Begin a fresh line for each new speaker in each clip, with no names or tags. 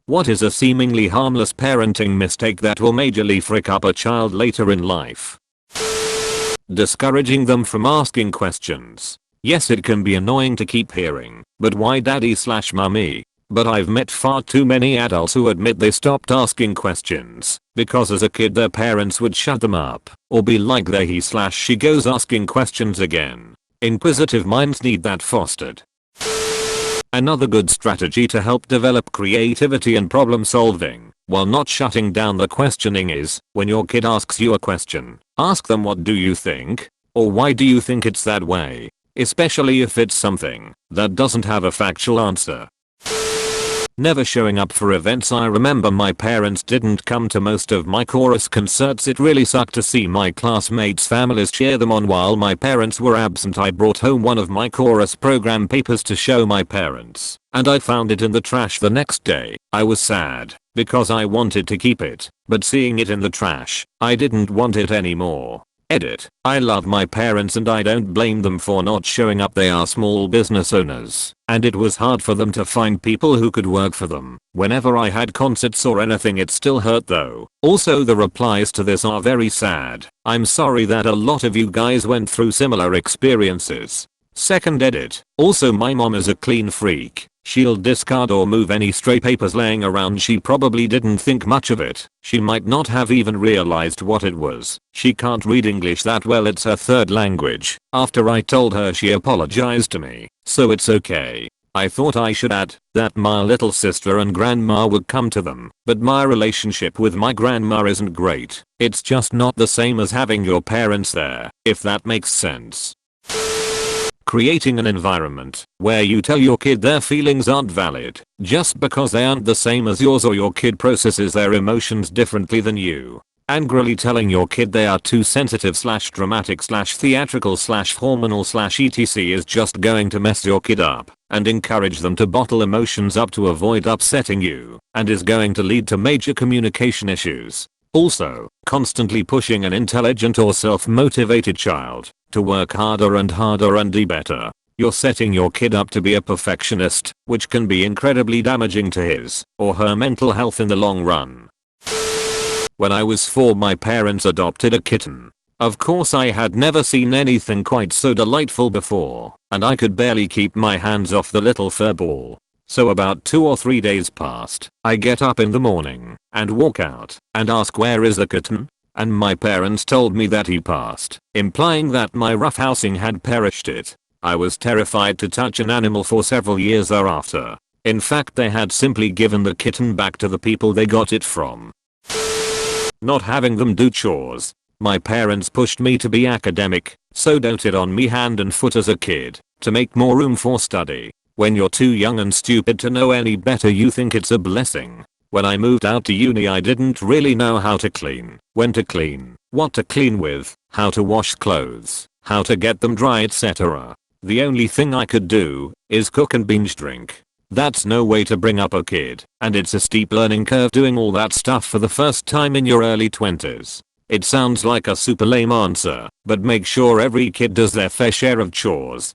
What is a seemingly harmless parenting mistake that will majorly frick up a child later in life? Discouraging them from asking questions. Yes, it can be annoying to keep hearing, but why daddy/mummy? But I've met far too many adults who admit they stopped asking questions because as a kid their parents would shut them up or be like there he/she goes asking questions again. Inquisitive minds need that fostered. Another good strategy to help develop creativity and problem solving while not shutting down the questioning is, when your kid asks you a question, ask them what do you think? Or why do you think it's that way? Especially if it's something that doesn't have a factual answer. Never showing up for events. I remember my parents didn't come to most of my chorus concerts. It really sucked to see my classmates' families cheer them on while my parents were absent. I brought home one of my chorus program papers to show my parents, and I found it in the trash the next day. I was sad because I wanted to keep it, but seeing it in the trash, I didn't want it anymore. Edit. I love my parents and I don't blame them for not showing up. They are small business owners, and it was hard for them to find people who could work for them. Whenever I had concerts or anything, it still hurt though. Also, the replies to this are very sad. I'm sorry that a lot of you guys went through similar experiences. Second edit. Also, my mom is a clean freak. She'll discard or move any stray papers laying around. She probably didn't think much of it. She might not have even realized what it was. She can't read English that well. It's her third language. After I told her, she apologized to me, so it's okay. I thought I should add that my little sister and grandma would come to them, but my relationship with my grandma isn't great. It's just not the same as having your parents there, if that makes sense. Creating an environment where you tell your kid their feelings aren't valid just because they aren't the same as yours, or your kid processes their emotions differently than you. Angrily telling your kid they are too sensitive/dramatic/theatrical/hormonal/etc is just going to mess your kid up and encourage them to bottle emotions up to avoid upsetting you, and is going to lead to major communication issues. Also, constantly pushing an intelligent or self-motivated child to work harder and harder and do better. You're setting your kid up to be a perfectionist, which can be incredibly damaging to his or her mental health in the long run. When I was 4, my parents adopted a kitten. Of course, I had never seen anything quite so delightful before, and I could barely keep my hands off the little fur ball. So about 2 or 3 days passed. I get up in the morning and walk out and ask, where is the kitten? And my parents told me that he passed, implying that my roughhousing had perished it. I was terrified to touch an animal for several years thereafter. In fact, they had simply given the kitten back to the people they got it from. Not having them do chores. My parents pushed me to be academic, so doted on me hand and foot as a kid to make more room for study. When you're too young and stupid to know any better, you think it's a blessing. When I moved out to uni, I didn't really know how to clean, when to clean, what to clean with, how to wash clothes, how to get them dry, etc. The only thing I could do is cook and binge drink. That's no way to bring up a kid, and it's a steep learning curve doing all that stuff for the first time in your early 20s. It sounds like a super lame answer, but make sure every kid does their fair share of chores.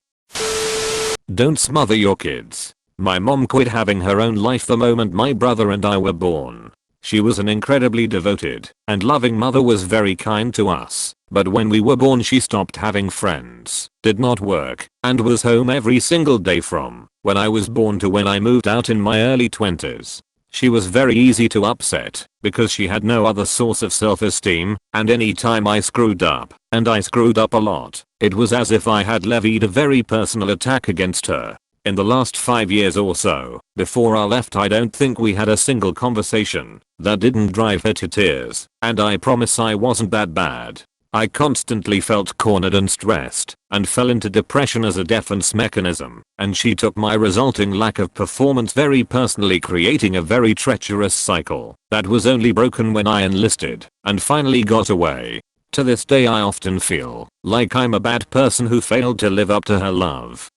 Don't smother your kids. My mom quit having her own life the moment my brother and I were born. She was an incredibly devoted and loving mother, was very kind to us, but when we were born she stopped having friends, did not work, and was home every single day from when I was born to when I moved out in my early 20s. She was very easy to upset because she had no other source of self-esteem, and any time I screwed up, and I screwed up a lot, it was as if I had levied a very personal attack against her. In the last 5 years or so, before I left, I don't think we had a single conversation that didn't drive her to tears, and I promise I wasn't that bad. I constantly felt cornered and stressed, and fell into depression as a defense mechanism, and she took my resulting lack of performance very personally, creating a very treacherous cycle that was only broken when I enlisted and finally got away. To this day I often feel like I'm a bad person who failed to live up to her love.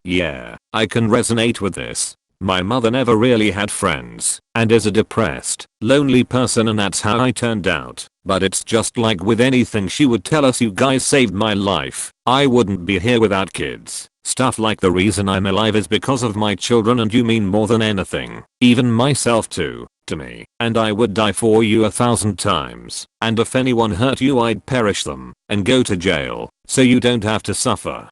Yeah, I can resonate with this. My mother never really had friends and is a depressed, lonely person, and that's how I turned out. But it's just like with anything, she would tell us, you guys saved my life. I wouldn't be here without kids. Stuff like, the reason I'm alive is because of my children, and you mean more than anything. Even myself too, to me. And I would die for you 1,000 times. And if anyone hurt you, I'd perish them and go to jail so you don't have to suffer.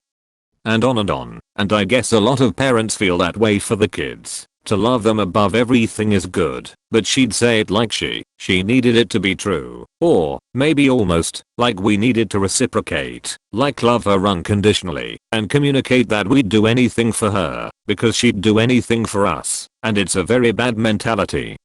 And on and on. And I guess a lot of parents feel that way for the kids. To love them above everything is good, but she'd say it like she needed it to be true. Or, maybe almost, like we needed to reciprocate, like love her unconditionally, and communicate that we'd do anything for her, because she'd do anything for us, and it's a very bad mentality.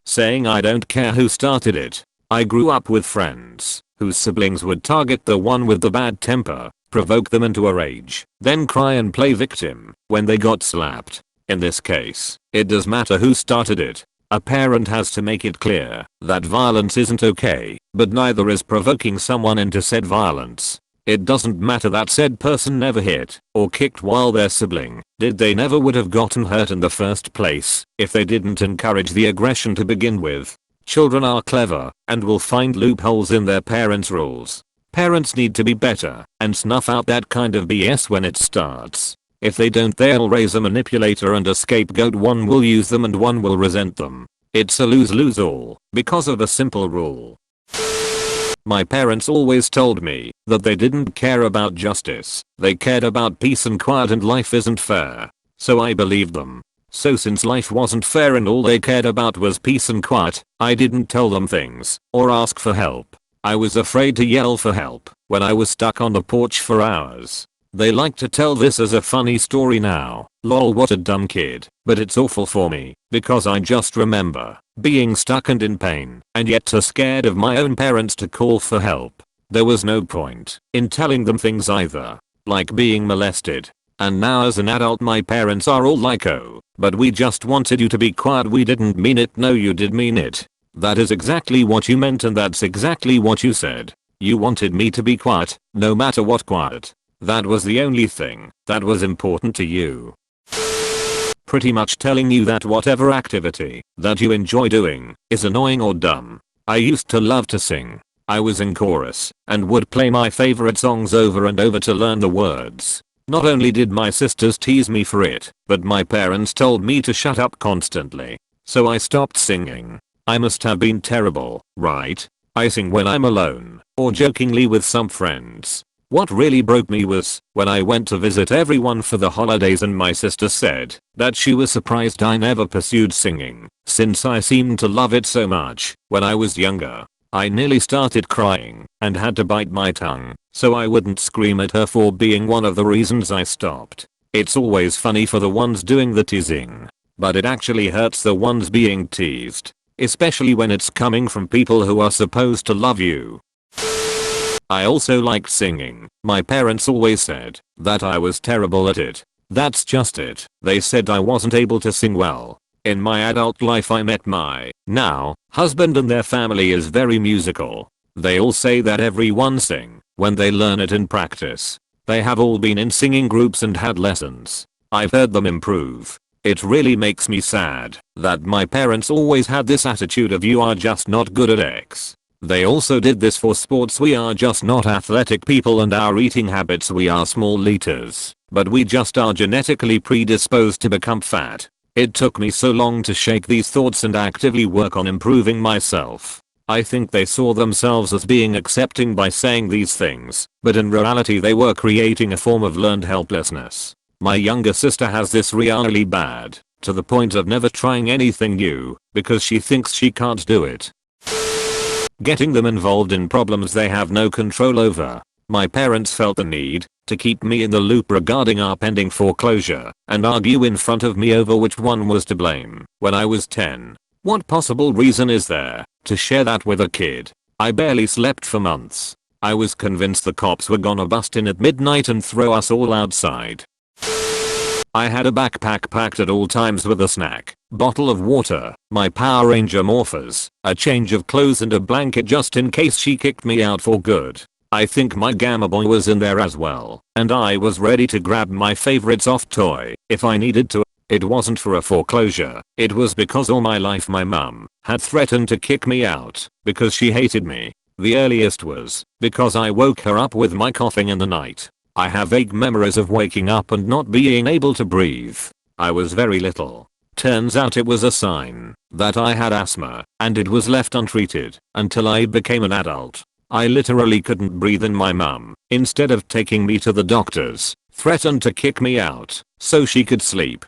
Saying I don't care who started it. I grew up with friends, whose siblings would target the one with the bad temper, provoke them into a rage, then cry and play victim when they got slapped. In this case, it does matter who started it. A parent has to make it clear that violence isn't okay, but neither is provoking someone into said violence. It doesn't matter that said person never hit or kicked while their sibling did. They never would have gotten hurt in the first place if they didn't encourage the aggression to begin with. Children are clever and will find loopholes in their parents' rules. Parents need to be better and snuff out that kind of BS when it starts. If they don't, they'll raise a manipulator and a scapegoat. One will use them and one will resent them. It's a lose-lose all because of a simple rule. My parents always told me that they didn't care about justice. They cared about peace and quiet, and life isn't fair. So I believed them. So since life wasn't fair and all they cared about was peace and quiet, I didn't tell them things or ask for help. I was afraid to yell for help when I was stuck on the porch for hours. They like to tell this as a funny story now. Lol, what a dumb kid. But it's awful for me because I just remember being stuck and in pain, and yet too scared of my own parents to call for help. There was no point in telling them things either, like being molested. And now as an adult my parents are all like, oh, but we just wanted you to be quiet. We didn't mean it. No, you did mean it. That is exactly what you meant, and that's exactly what you said. You wanted me to be quiet, no matter what quiet. That was the only thing that was important to you. Pretty much telling you that whatever activity that you enjoy doing is annoying or dumb. I used to love to sing. I was in chorus and would play my favorite songs over and over to learn the words. Not only did my sisters tease me for it, but my parents told me to shut up constantly. So I stopped singing. I must have been terrible, right? I sing when I'm alone or jokingly with some friends. What really broke me was when I went to visit everyone for the holidays and my sister said that she was surprised I never pursued singing since I seemed to love it so much when I was younger. I nearly started crying and had to bite my tongue so I wouldn't scream at her for being one of the reasons I stopped. It's always funny for the ones doing the teasing, but it actually hurts the ones being teased, especially when it's coming from people who are supposed to love you. I also liked singing. My parents always said that I was terrible at it. That's just it. They said I wasn't able to sing well. In my adult life I met my now husband, and their family is very musical. They all say that everyone sing when they learn it in practice. They have all been in singing groups and had lessons. I've heard them improve. It really makes me sad that my parents always had this attitude of you are just not good at X. They also did this for sports. We are just not athletic people, and our eating habits, we are small eaters, but we just are genetically predisposed to become fat. It took me so long to shake these thoughts and actively work on improving myself. I think they saw themselves as being accepting by saying these things, but in reality they were creating a form of learned helplessness. My younger sister has this really bad, to the point of never trying anything new because she thinks she can't do it. Getting them involved in problems they have no control over. My parents felt the need to keep me in the loop regarding our pending foreclosure and argue in front of me over which one was to blame when I was 10. What possible reason is there to share that with a kid? I barely slept for months. I was convinced the cops were gonna bust in at midnight and throw us all outside. I had a backpack packed at all times with a snack, bottle of water, my Power Ranger morphers, a change of clothes and a blanket just in case she kicked me out for good. I think my Gamma Boy was in there as well, and I was ready to grab my favorite soft toy if I needed to. It wasn't for a foreclosure, it was because all my life my mum had threatened to kick me out because she hated me. The earliest was because I woke her up with my coughing in the night. I have vague memories of waking up and not being able to breathe. I was very little. Turns out it was a sign that I had asthma, and it was left untreated until I became an adult. I literally couldn't breathe, and my mum, instead of taking me to the doctors, threatened to kick me out so she could sleep.